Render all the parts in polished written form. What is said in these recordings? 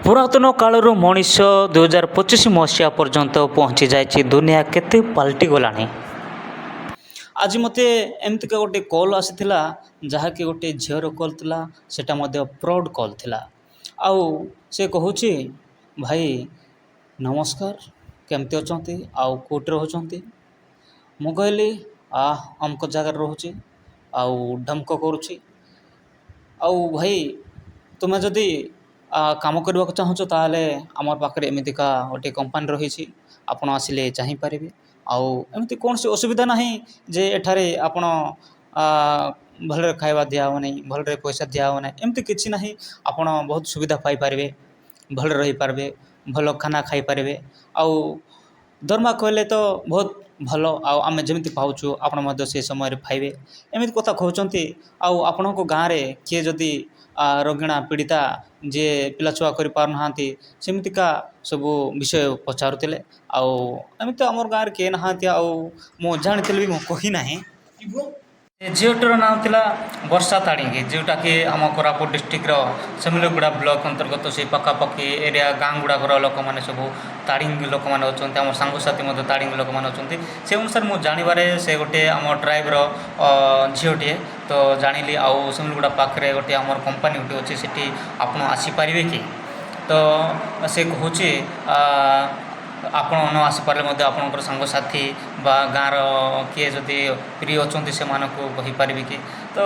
पुरातन कालरू मनीष 2025 मसीहा पर्यंत पहुँची जाए दुनिया केते पलटि गलानी। आज मते एमती का गोटे कॉल आसीथिला जहाँकि गोटे झीर कॉल थिला सेटा मध्य फ्रॉड कॉल थिला। आउ से कहूची भाई नमस्कार केमती अछंती आउ कोट रहउछंती। मु कहली अमक जगार रहउची आउ ढमक करूची। आउ भाई तुमे जदि काम करने को चाहूँ ताले आम पाखे एमतीका गोटे कंपानी रही आपण आसिले चाहिए आउ एमती कौन सी असुविधा नहीं जे एठारे आपण भलरे खाଇବା दिया नहीं भलरे पैसा दिया नहीं एमती किसी ना आपण बहुत सुविधा पाई पारे भल रही पारे भल खाना खाई पारे आउ दरमा कहले तो बहुत भल आम जमी पाचु आपण से समय पाइबे एमती कथा कहते आउ आपण गाँव में किए जदि रोगिणा पीड़िता जे पिला छुआ कर पार नहांती सेमतिका सबू विषय पचारुतिले आउ एमती आमर गाँव किए नहांती आउ मु जानी भी मु कही नाही। झीटर नाम थिला वर्षा ताड़िंगी जोटा कि आम कोरापुट डिस्ट्रिक्ट सेमिलगुड़ा ब्लॉक अंतर्गत से पखापाखि एरिया गाँ गुड़ाकर लोक मैंने सब ताड़िंगी लोक मैंने अच्छा आम सांगसाथी ताड़िंगी लोक मैंने अच्छा से अनुसार मुझे जानवर से गोटे आम ट्राइब्र झीटे तो जानिली आउ सेमिलगुड़ा पाखे गोटे आम कंपानी गोटे अच्छे से आप आसीपारे कि तो से कहूँ आपण न आसीपारे आपणकर सांगसाथी बा गाँव किए जदि प्रिय अच्छा से कहीपरि कि तो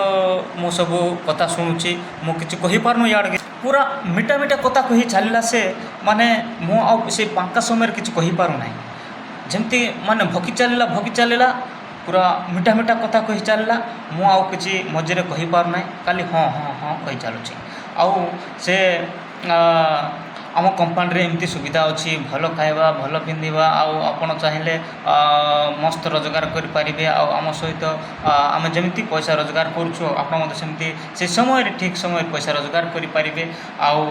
मु सब कथा शुणुची मु कि कहीपारनु याड़ पूरा मिठा मिठा कथा कही चलला से माने मु से फांका समय कि कहीपारू ना जमती माने भकी चलला पूरा मिठा मिठा कथा कही चलला मु आउ कि मझे कहीपार ना खाली हाँ हाँ हाँ कही चलुची आउ से आम कंपानी रे एमती सुविधा अच्छी भल खाइबा भल पिंधिबा आउ आपण चाहिए मस्त रोजगार करें आम सहित आम जमी पैसा रोजगार करुँ आपण सेमती से समय ठीक समय पैसा रोजगार करें आउ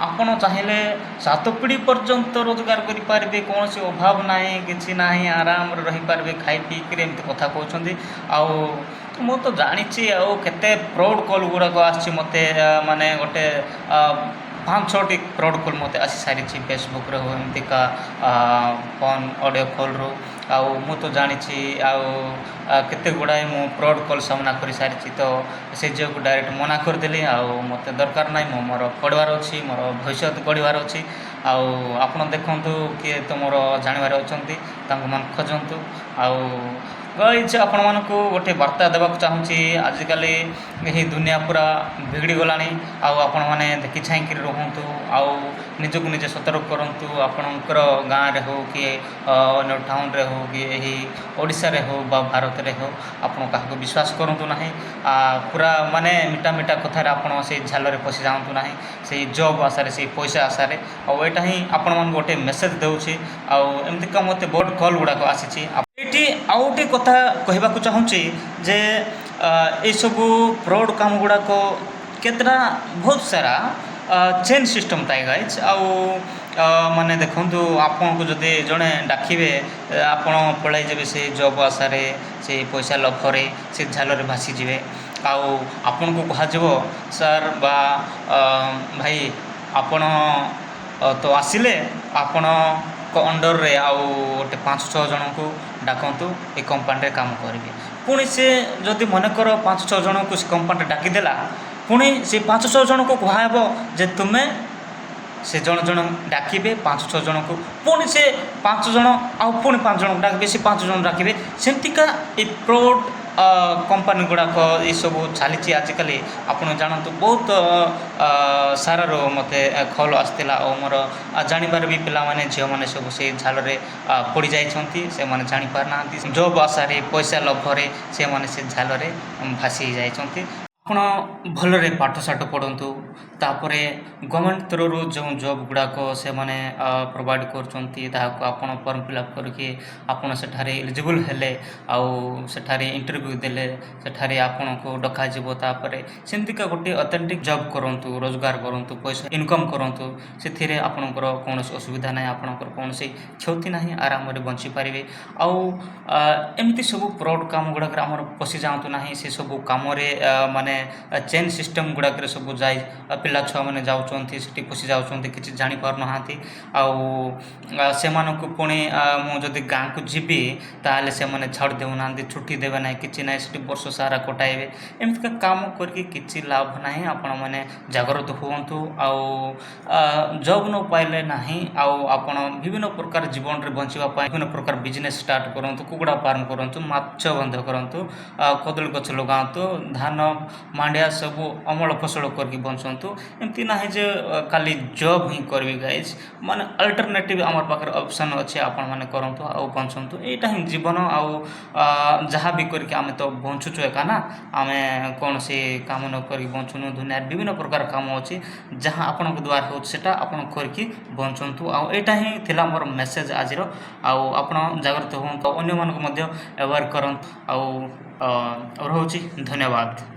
आपण चाहिए 7 पीढ़ी पर्यंत रोजगार करें कौन सी अभाव ना कि ना आराम रही पारे खाई पीक एमती कथा कहते आउ मु तो जानी आउ केते फ्रॉड कॉल गुड़ाक आसी मत माने गोटे 5-6टी फ्रॉड कॉल मत आसी सारी फेसबुक रे हो एमतीका फोन ऑडियो कॉल रू आउ मु तो जानी केते गुड़ाए मु फ्रॉड कॉल सामना कर सारी तो से झील को डायरेक्ट मना करदेली आउ मत दरकार ना मोर पढ़वार अच्छी मोर भविष्य गढ़वार अच्छी आउ आपण देखु किए तो मोर जानवर अच्छा मान खोजतु आउ गई आपण मानक गोटे वार्ता देवाक चाहूँगी आजिकल यही दुनिया पूरा बिगड़ी गलानी आपण मैंने देखी छाई रुहतु आउ निजक निजे सतर्क करूँ आपणकर गाँव रे हो कि अन्य टाउन रे हो कि यही ओडिशा रे हो बा भारत रे हो आपण क्या विश्वास करूँ ना पूरा माने मिठा मिठा कथार आपण से झाल पशि जातु ना से जॉब आशारे से पैसा आशारे आईटा ही आपण मान गोटे मेसेज दूसरी आमतीका मत बहुत कॉल गुड़ाक आसी ये आउटे कथा कहवाक चाहूँगी जे ये सबू फ्रॉड काम गुड़ाक केतना बहुत सारा चेन सिस्टम थाए गाइज आउ माने देखु आपन को जदि जड़े डाकिबे आपण पलाई जाबे से जॉब आशारे से पैसा लफरे से झाल भासीजे आउ आपन को कह सर बा भाई आपण तो आसिले आपण अंडर रे आउ गोटे 5-6 जन को डाकतु ये कंपानी काम करेंगे पुणी से जदि मनकर 5-6 जन को से कंपानी डाकीदेला पुणी से 5-6 जन को कहब जे तुम्हें से जन जन डाकिबे 5-6 जन को पुणी से 5 जन आउ पुणी 5 जन डाकबे से 5 जन डाकिबे सेमतिका ये फ्रॉड कंपानी गुड़ाक ये सब चली आजिकल आपड़ जानतु बहुत सारार मत कॉल आसाला और मोर जानवर भी पाने झील मैंने सब से झाल पड़ जाती से मैंने जापार ना जॉब आशारे पैसा लभरे से मैंने से झाल भासी जाती आपण भलरे पाठशाठ पढ़तु तापर गवर्नमेंट तरह जो जॉब गुड़ाक से मैंने प्रोवाइड कर फॉर्म फिलअप करके आपड़ सेठारे एलिजिबल हेले आउ सेठारे इंटरव्यू देले सेठारे आपन को डका तापर सेमतिका गोटे ऑथेंटिक जॉब करंतु रोजगार करंतु पैसा इनकम करंतु से आपणकर कौन असुविधा ना आपणकर कौन क्षति ना आराम रे बंची पारे आउ एमती सब फ्रॉड काम गुड़ाक आमर पशि जातु ना से सब कम माने चेन सिस्टम गुड़ाक सब जाए ପିଲା ଛୁଆମାନେ ଯାଉଛନ୍ତି ସେଠି ପଶି ଯାଉଛନ୍ତି, କିଛି ଜାଣିପାରୁନାହାନ୍ତି। ଆଉ ସେମାନଙ୍କୁ ପୁଣି ମୁଁ ଯଦି ଗାଁକୁ ଯିବି ତାହେଲେ ସେମାନେ ଛାଡ଼ି ଦେଉନାହାନ୍ତି, ଛୁଟି ଦେବେ ନାହିଁ, କିଛି ନାହିଁ, ସେଠି ବର୍ଷ ସାରା କଟାଇବେ। ଏମିତିକା କାମ କରିକି କିଛି ଲାଭ ନାହିଁ। ଆପଣମାନେ ଜାଗ୍ରତ ହୁଅନ୍ତୁ। ଆଉ ଜବ୍ ନ ପାଇଲେ ନାହିଁ, ଆଉ ଆପଣ ବିଭିନ୍ନ ପ୍ରକାର ଜୀବନରେ ବଞ୍ଚିବା ପାଇଁ ବିଭିନ୍ନ ପ୍ରକାର ବିଜନେସ୍ ଷ୍ଟାର୍ଟ କରନ୍ତୁ। କୁକୁଡ଼ା ଫାର୍ମ କରନ୍ତୁ, ମାଛ ବନ୍ଧ କରନ୍ତୁ, କଦଳୀ ଗଛ ଲଗାନ୍ତୁ, ଧାନ ମାଣ୍ଡିଆ ସବୁ ଅମଳ ଫସଲ କରିକି ବଞ୍ଚନ୍ତୁ। ଏମିତି ନାହିଁ ଯେ ଖାଲି ଜବ୍ ହିଁ କରିବି ଗାଇଜ୍, ମାନେ ଅଲ୍ଟରନେଟିଭ୍ ଆମର ପାଖରେ ଅପସନ୍ ଅଛି, ଆପଣମାନେ କରନ୍ତୁ ଆଉ ବଞ୍ଚନ୍ତୁ। ଏଇଟା ହିଁ ଜୀବନ। ଆଉ ଯାହା ବି କରିକି ଆମେ ତ ବଞ୍ଚୁଛୁ ଏକା ନା, ଆମେ କୌଣସି କାମ ନ କରିକି ବଞ୍ଚୁନୁ। ଦୁନିଆରେ ବିଭିନ୍ନ ପ୍ରକାର କାମ ଅଛି, ଯାହା ଆପଣଙ୍କ ଦ୍ୱାରା ହେଉଛି ସେଇଟା ଆପଣ କରିକି ବଞ୍ଚନ୍ତୁ। ଆଉ ଏଇଟା ହିଁ ଥିଲା ମୋର ମେସେଜ୍ ଆଜିର। ଆଉ ଆପଣ ଜାଗ୍ରତ ହୁଅନ୍ତୁ, ଅନ୍ୟମାନଙ୍କୁ ମଧ୍ୟ ଆୱାର୍ କରନ୍ତୁ। ଆଉ ରହୁଛି, ଧନ୍ୟବାଦ।